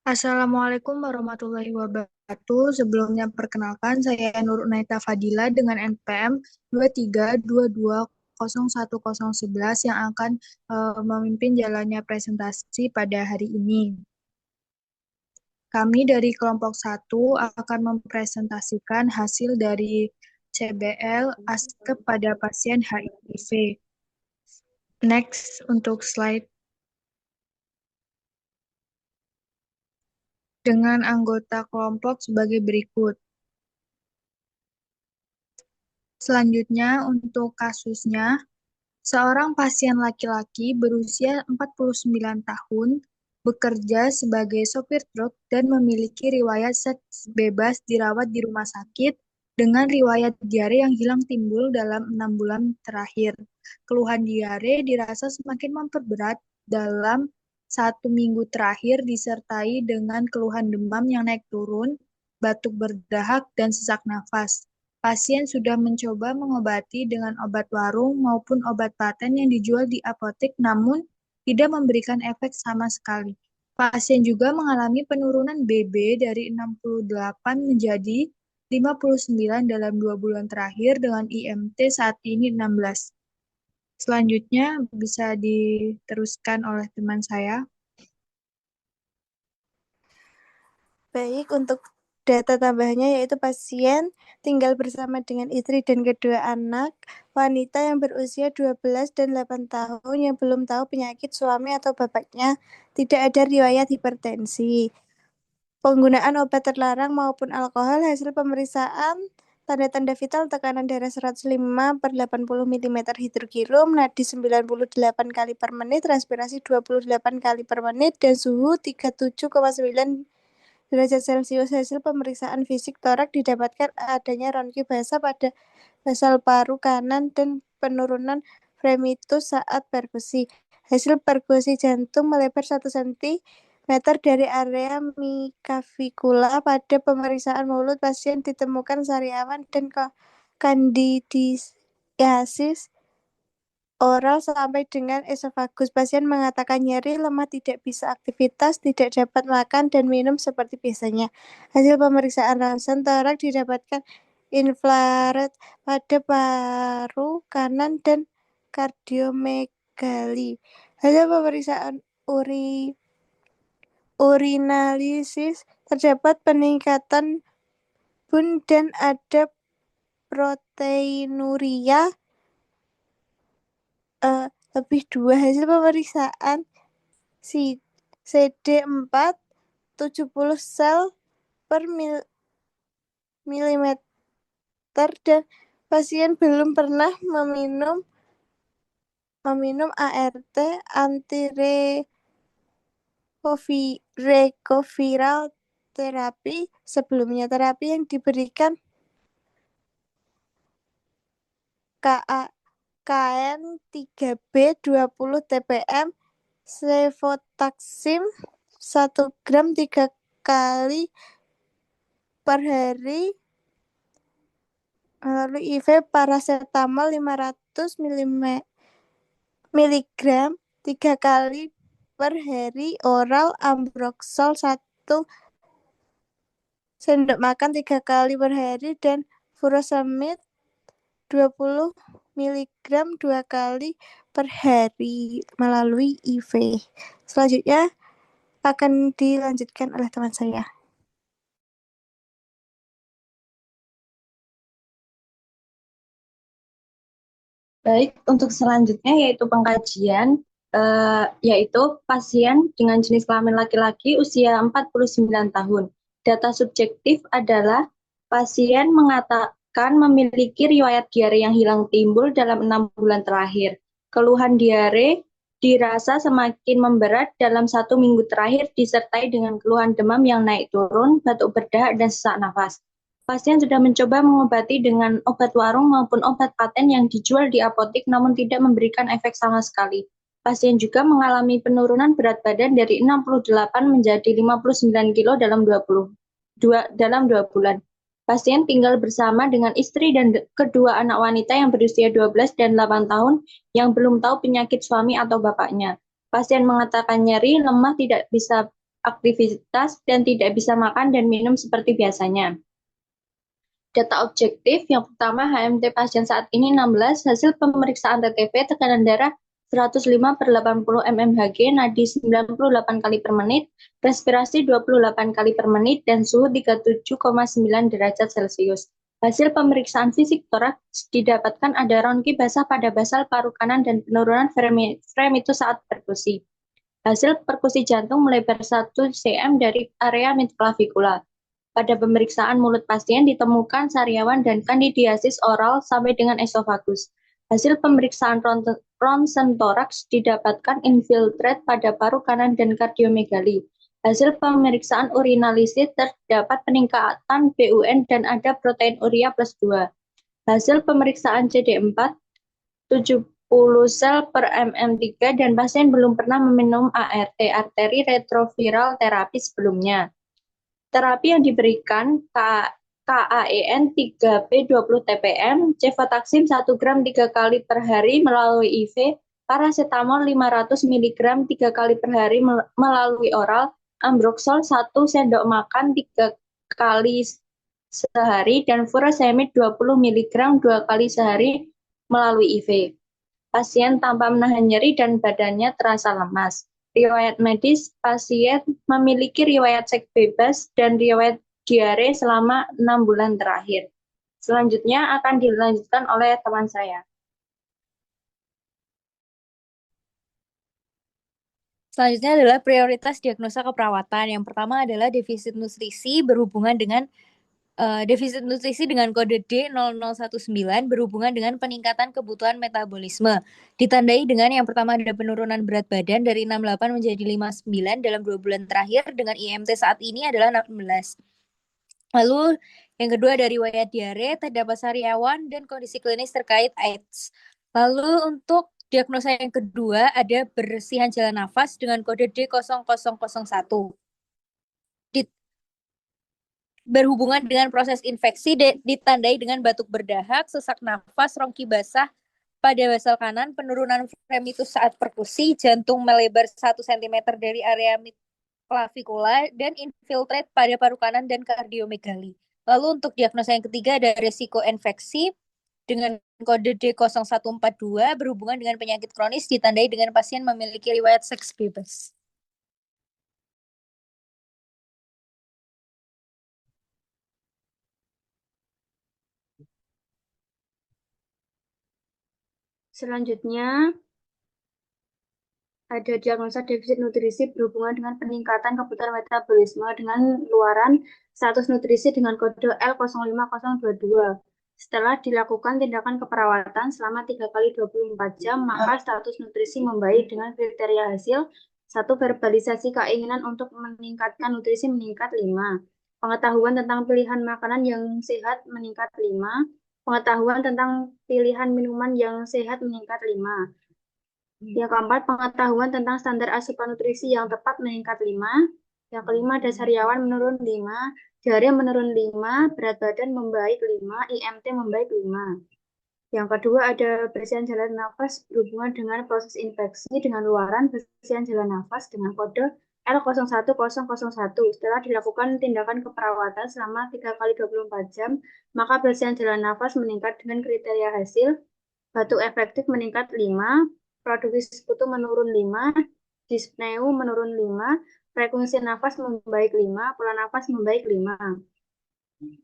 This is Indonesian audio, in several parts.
Assalamualaikum warahmatullahi wabarakatuh. Sebelumnya perkenalkan, saya Nur Unaita Fadila dengan NPM 23220111 yang akan memimpin jalannya presentasi pada hari ini. Kami dari kelompok 1 akan mempresentasikan hasil dari CBL ASKEP pada pasien HIV. Next untuk slide. Dengan anggota kelompok sebagai berikut. Selanjutnya untuk kasusnya, seorang pasien laki-laki berusia 49 tahun, bekerja sebagai sopir truk dan memiliki riwayat seks bebas dirawat di rumah sakit dengan riwayat diare yang hilang timbul dalam 6 bulan terakhir. Keluhan diare dirasa semakin memperberat dalam 1 minggu terakhir disertai dengan keluhan demam yang naik turun, batuk berdahak, dan sesak nafas. Pasien sudah mencoba mengobati dengan obat warung maupun obat paten yang dijual di apotek, namun tidak memberikan efek sama sekali. Pasien juga mengalami penurunan BB dari 68 menjadi 59 dalam 2 bulan terakhir dengan IMT saat ini 16. Selanjutnya bisa diteruskan oleh teman saya. Baik, untuk data tambahannya yaitu pasien tinggal bersama dengan istri dan kedua anak, wanita yang berusia 12 dan 8 tahun yang belum tahu penyakit suami atau bapaknya, tidak ada riwayat hipertensi. Penggunaan obat terlarang maupun alkohol, hasil pemeriksaan tanda-tanda vital tekanan darah 105/80 mm hidrogirum, nadi 98 kali per menit, respirasi 28 kali per menit, dan suhu 37,9 derajat Celcius. Hasil pemeriksaan fisik torak didapatkan adanya ronki basah pada basal paru kanan dan penurunan fremitus saat perkusi. Hasil perkusi jantung melebar 1 cm dari area mikavikula. Pada pemeriksaan mulut, pasien ditemukan sariawan dan kandidiasis oral sampai dengan esofagus. Pasien mengatakan nyeri, lemah, tidak bisa aktivitas, tidak dapat makan dan minum seperti biasanya. Hasil pemeriksaan ronsen torak didapatkan infrared pada paru kanan dan kardiomegali. Hasil pemeriksaan urinalisis terdapat peningkatan bun dan ada proteinuria lebih 2. Hasil pemeriksaan CD4 70 sel per milimeter dan pasien belum pernah meminum ART antiretroviral terapi sebelumnya. Terapi yang diberikan KN3B 20 TPM, cefotaxime 1 gram 3 kali per hari, lalu IV paracetamol 500 mg 3 kali per hari, oral ambroxol 1 sendok makan 3 kali per hari, dan furosemid 20 mg 2 kali per hari melalui IV. Selanjutnya akan dilanjutkan oleh teman saya. Baik, untuk selanjutnya yaitu pengkajian, yaitu pasien dengan jenis kelamin laki-laki usia 49 tahun. Data subjektif adalah pasien mengatakan memiliki riwayat diare yang hilang timbul dalam 6 bulan terakhir. Keluhan diare dirasa semakin memberat dalam 1 minggu terakhir disertai dengan keluhan demam yang naik turun, batuk berdahak, dan sesak nafas. Pasien sudah mencoba mengobati dengan obat warung maupun obat paten yang dijual di apotek namun tidak memberikan efek sama sekali. Pasien juga mengalami penurunan berat badan dari 68 menjadi 59 kg dalam 2 bulan. Pasien tinggal bersama dengan istri dan kedua anak wanita yang berusia 12 dan 8 tahun yang belum tahu penyakit suami atau bapaknya. Pasien mengatakan nyeri, lemah, tidak bisa aktivitas dan tidak bisa makan dan minum seperti biasanya. Data objektif yang pertama HMT pasien saat ini 16, hasil pemeriksaan TTP tekanan darah 105/80 mmHg, nadi 98 kali per menit, respirasi 28 kali per menit, dan suhu 37,9 derajat Celcius. Hasil pemeriksaan fisik toraks didapatkan ada ronki basah pada basal paru kanan dan penurunan fremitus saat perkusi. Hasil perkusi jantung melebar 1 cm dari area midclavicular. Pada pemeriksaan mulut pasien ditemukan sariawan dan kandidiasis oral sampai dengan esofagus. Hasil pemeriksaan ronsen toraks didapatkan infiltrate pada paru kanan dan kardiomegali. Hasil pemeriksaan urinalisis terdapat peningkatan BUN dan ada protein urea plus 2. Hasil pemeriksaan CD4 70 sel per mm3 dan pasien belum pernah meminum ART, arteri retroviral terapi sebelumnya. Terapi yang diberikan KAEN 3B20 TPM, cefotaxim 1 gram 3 kali per hari melalui IV, paracetamol 500 mg 3 kali per hari melalui oral, ambroxol 1 sendok makan 3 kali sehari, dan furosemid 20 mg 2 kali sehari melalui IV. Pasien tanpa menahan nyeri dan badannya terasa lemas. Riwayat medis, pasien memiliki riwayat seks bebas dan riwayat diare selama 6 bulan terakhir. Selanjutnya akan dilanjutkan oleh teman saya. Selanjutnya adalah prioritas diagnosa keperawatan. Yang pertama adalah defisit nutrisi berhubungan dengan defisit nutrisi dengan kode D0019 berhubungan dengan peningkatan kebutuhan metabolisme. Ditandai dengan yang pertama ada penurunan berat badan dari 68 menjadi 59 dalam 2 bulan terakhir dengan IMT saat ini adalah 16. Lalu yang kedua dari riwayat diare, terdapat sariawan dan kondisi klinis terkait AIDS. Lalu untuk diagnosa yang kedua ada bersihan jalan nafas dengan kode D0001. Berhubungan dengan proses infeksi ditandai dengan batuk berdahak, sesak nafas, ronki basah pada basal kanan, penurunan fremitus saat perkusi, jantung melebar 1 cm dari area midclavicular, dan infiltrate pada paru kanan dan kardiomegali. Lalu untuk diagnosa yang ketiga ada resiko infeksi dengan kode D0142 berhubungan dengan penyakit kronis ditandai dengan pasien memiliki riwayat seks bebas. Selanjutnya ada diagnosa defisit nutrisi berhubungan dengan peningkatan kebutuhan metabolisme dengan luaran status nutrisi dengan kode L05022. Setelah dilakukan tindakan keperawatan selama 3 kali 24 jam, maka status nutrisi membaik dengan kriteria hasil. 1. Verbalisasi keinginan untuk meningkatkan nutrisi meningkat 5. Pengetahuan tentang pilihan makanan yang sehat meningkat 5. Pengetahuan tentang pilihan minuman yang sehat meningkat 5. Yang keempat, pengetahuan tentang standar asupan nutrisi yang tepat meningkat 5. Yang kelima, ada sariawan menurun 5, diare menurun 5, berat badan membaik 5, IMT membaik 5. Yang kedua, ada bersihan jalan nafas berhubungan dengan proses infeksi dengan luaran bersihan jalan nafas dengan kode L01001. Setelah dilakukan tindakan keperawatan selama 3 kali 24 jam, maka bersihan jalan nafas meningkat dengan kriteria hasil. Batuk efektif meningkat 5, produksi sekutu menurun 5, dyspneu menurun 5, frekuensi nafas membaik 5, pola nafas membaik 5.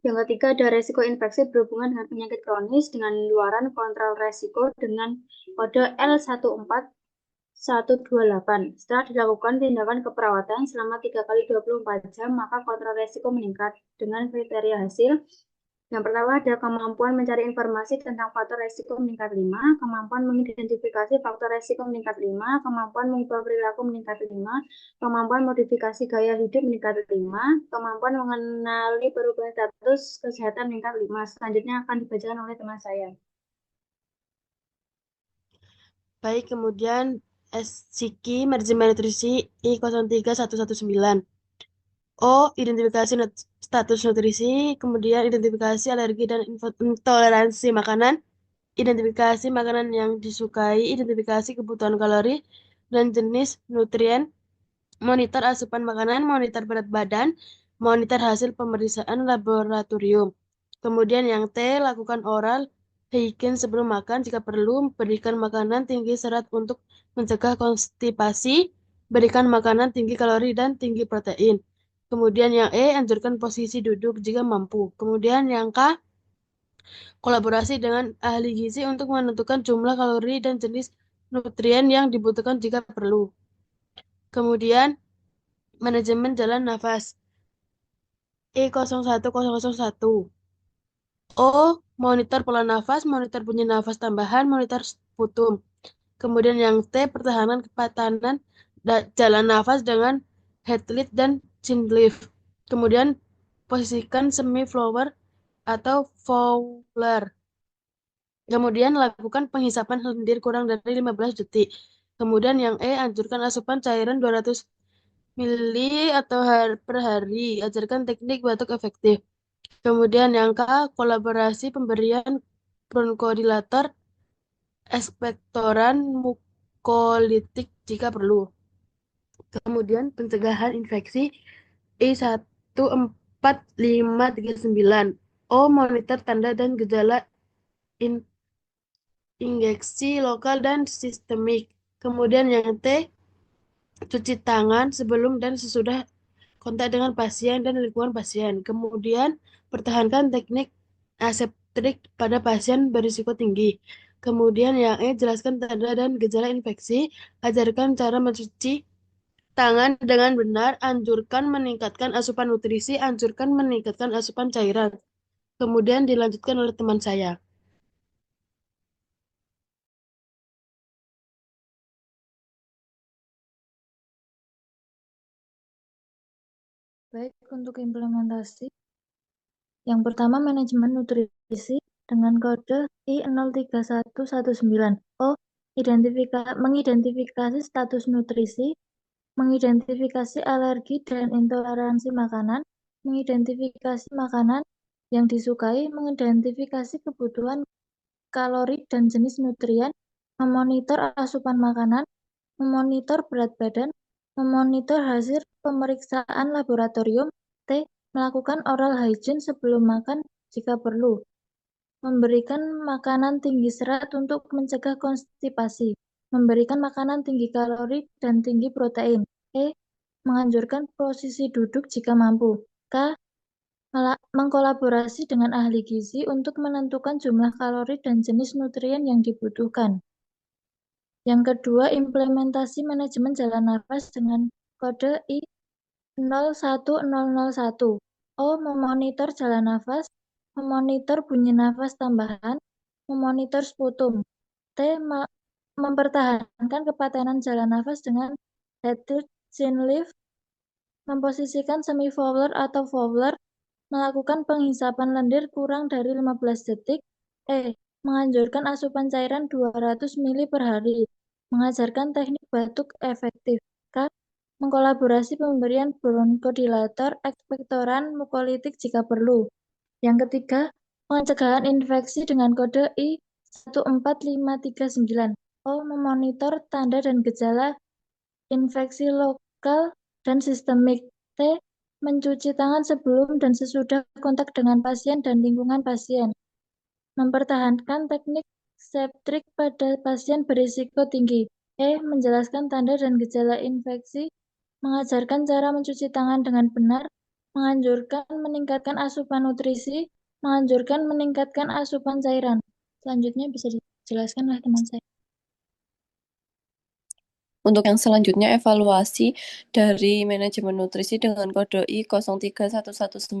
Yang ketiga ada resiko infeksi berhubungan dengan penyakit kronis dengan luaran kontrol resiko dengan kode L14128. Setelah dilakukan tindakan keperawatan selama 3 kali 24 jam, maka kontrol resiko meningkat dengan kriteria hasil. Yang pertama ada kemampuan mencari informasi tentang faktor resiko meningkat 5, kemampuan mengidentifikasi faktor resiko meningkat 5, kemampuan mengubah perilaku meningkat 5, kemampuan modifikasi gaya hidup meningkat 5, kemampuan mengenali perubahan status kesehatan meningkat 5. Selanjutnya akan dibacakan oleh teman saya. Baik, kemudian SCQ manajemen nutrisi I03119. O, identifikasi status nutrisi, kemudian identifikasi alergi dan intoleransi makanan, identifikasi makanan yang disukai, identifikasi kebutuhan kalori dan jenis nutrien, monitor asupan makanan, monitor berat badan, monitor hasil pemeriksaan laboratorium. Kemudian yang T, lakukan oral hygiene sebelum makan jika perlu, berikan makanan tinggi serat untuk mencegah konstipasi, berikan makanan tinggi kalori dan tinggi protein. Kemudian yang E, anjurkan posisi duduk jika mampu. Kemudian yang K, kolaborasi dengan ahli gizi untuk menentukan jumlah kalori dan jenis nutrien yang dibutuhkan jika perlu. Kemudian manajemen jalan nafas E0101. O, monitor pola nafas, monitor bunyi nafas tambahan, monitor sputum. Kemudian yang T, pertahanan kepatanan jalan nafas dengan headlight dan chin lift. Kemudian posisikan semi flower atau fowler. Kemudian lakukan penghisapan lendir kurang dari 15 detik. Kemudian yang E, anjurkan asupan cairan 200 mili atau per hari. Ajarkan teknik batuk efektif. Kemudian yang K, kolaborasi pemberian bronkodilator, ekspektoran mukolitik jika perlu. Kemudian pencegahan infeksi I14539. O, monitor tanda dan gejala injeksi lokal dan sistemik. Kemudian yang T, cuci tangan sebelum dan sesudah kontak dengan pasien dan lingkungan pasien. Kemudian pertahankan teknik aseptik pada pasien berisiko tinggi. Kemudian yang E, jelaskan tanda dan gejala infeksi, ajarkan cara mencuci tangan dengan benar, anjurkan meningkatkan asupan nutrisi, anjurkan meningkatkan asupan cairan. Kemudian dilanjutkan oleh teman saya. Baik, untuk implementasi. Yang pertama, manajemen nutrisi dengan kode I03119. O, mengidentifikasi status nutrisi, mengidentifikasi alergi dan intoleransi makanan, mengidentifikasi makanan yang disukai, mengidentifikasi kebutuhan kalori dan jenis nutrien, memonitor asupan makanan, memonitor berat badan, memonitor hasil pemeriksaan laboratorium. T, melakukan oral hygiene sebelum makan jika perlu, memberikan makanan tinggi serat untuk mencegah konstipasi, memberikan makanan tinggi kalori dan tinggi protein. E, menganjurkan posisi duduk jika mampu. K, mengkolaborasi dengan ahli gizi untuk menentukan jumlah kalori dan jenis nutrien yang dibutuhkan. Yang kedua, implementasi manajemen jalan nafas dengan kode I01001. O, memonitor jalan nafas, memonitor bunyi nafas tambahan, memonitor sputum. T, mempertahankan kepatanan jalan nafas dengan head to chin lift, memposisikan semi fowler atau fowler, melakukan penghisapan lendir kurang dari 15 detik. E, menganjurkan asupan cairan 200 mili per hari, mengajarkan teknik batuk efektif. K, mengkolaborasi pemberian bronkodilator, ekspektoran mukolitik jika perlu. Yang ketiga, pencegahan infeksi dengan kode I14539. O, memonitor tanda dan gejala infeksi lokal dan sistemik. T, mencuci tangan sebelum dan sesudah kontak dengan pasien dan lingkungan pasien. Mempertahankan teknik septrik pada pasien berisiko tinggi. E, menjelaskan tanda dan gejala infeksi, mengajarkan cara mencuci tangan dengan benar, menganjurkan meningkatkan asupan nutrisi, menganjurkan meningkatkan asupan cairan. Selanjutnya bisa dijelaskan oleh teman saya. Untuk yang selanjutnya, evaluasi dari manajemen nutrisi dengan kode I03119.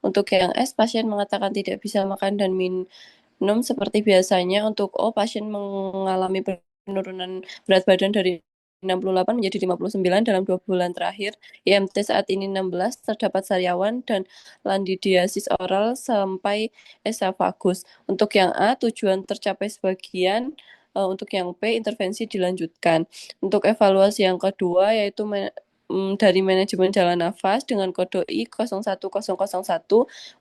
Untuk yang S, pasien mengatakan tidak bisa makan dan minum seperti biasanya. Untuk O, pasien mengalami penurunan berat badan dari 68 menjadi 59 dalam 2 bulan terakhir. IMT saat ini 16, terdapat sariawan dan landidiasis oral sampai esofagus. Untuk yang A, tujuan tercapai sebagian. Untuk yang P, intervensi dilanjutkan. Untuk evaluasi yang kedua yaitu dari manajemen jalan nafas dengan kode I01001.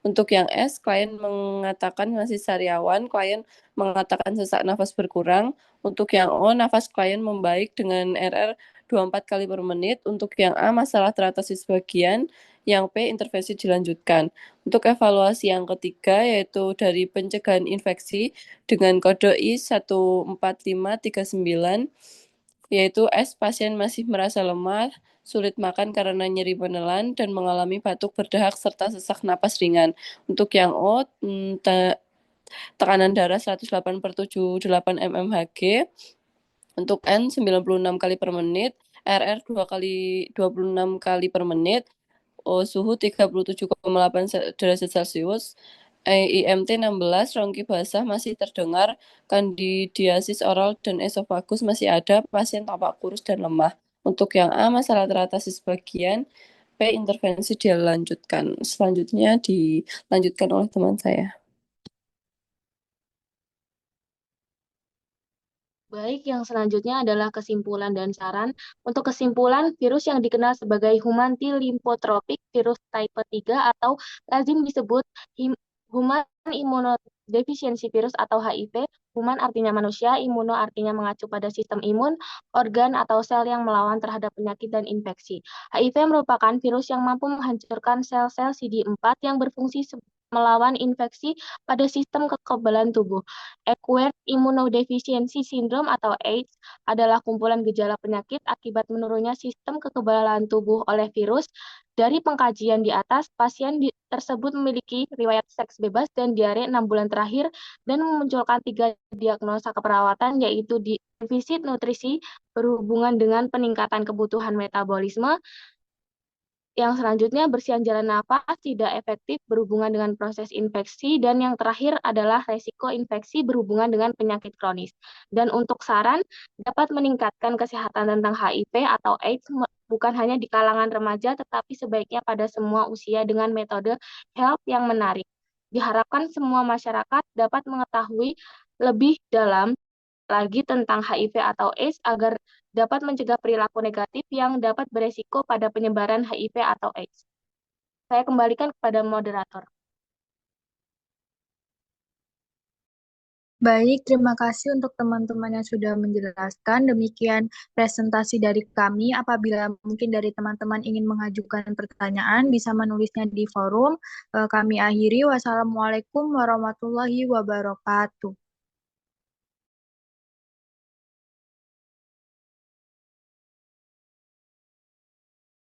Untuk yang S, klien mengatakan masih sariawan, klien mengatakan sesak nafas berkurang. Untuk yang O, nafas klien membaik dengan RR 24 kali per menit. Untuk yang A, masalah teratasi sebagian. Yang P, intervensi dilanjutkan. Untuk evaluasi yang ketiga, yaitu dari pencegahan infeksi dengan kode I 14539, yaitu S, pasien masih merasa lemah, sulit makan karena nyeri penelan, dan mengalami batuk berdahak serta sesak napas ringan. Untuk yang O, tekanan darah 108/78 mmHg. Untuk N 96 kali per menit, RR 26 kali per menit, suhu 37,8 derajat Celcius, IMT 16, rongki basah masih terdengar, kandidiasis oral dan esofagus masih ada, pasien tampak kurus dan lemah. Untuk yang A, masalah teratasi sebagian, P, intervensi dilanjutkan. Selanjutnya dilanjutkan oleh teman saya. Baik, yang selanjutnya adalah kesimpulan dan saran. Untuk kesimpulan, virus yang dikenal sebagai human T lymphotrophic virus type 3 atau lazim disebut human immunodeficiency virus atau HIV. Human artinya manusia, imuno artinya mengacu pada sistem imun, organ atau sel yang melawan terhadap penyakit dan infeksi. HIV merupakan virus yang mampu menghancurkan sel-sel CD4 yang berfungsi melawan infeksi pada sistem kekebalan tubuh. Acquired Immunodeficiency Syndrome atau AIDS adalah kumpulan gejala penyakit akibat menurunnya sistem kekebalan tubuh oleh virus. Dari pengkajian di atas, pasien tersebut memiliki riwayat seks bebas dan diare 6 bulan terakhir dan memunculkan 3 diagnosa keperawatan, yaitu defisit nutrisi berhubungan dengan peningkatan kebutuhan metabolisme. Yang selanjutnya, bersihan jalan nafas tidak efektif berhubungan dengan proses infeksi. Dan yang terakhir adalah resiko infeksi berhubungan dengan penyakit kronis. Dan untuk saran, dapat meningkatkan kesehatan tentang HIV atau AIDS bukan hanya di kalangan remaja, tetapi sebaiknya pada semua usia dengan metode health yang menarik. Diharapkan semua masyarakat dapat mengetahui lebih dalam lagi tentang HIV atau AIDS agar dapat mencegah perilaku negatif yang dapat beresiko pada penyebaran HIV atau AIDS. Saya kembalikan kepada moderator. Baik, terima kasih untuk teman-teman yang sudah menjelaskan. Demikian presentasi dari kami. Apabila mungkin dari teman-teman ingin mengajukan pertanyaan, bisa menulisnya di forum. Kami akhiri. Wassalamualaikum warahmatullahi wabarakatuh.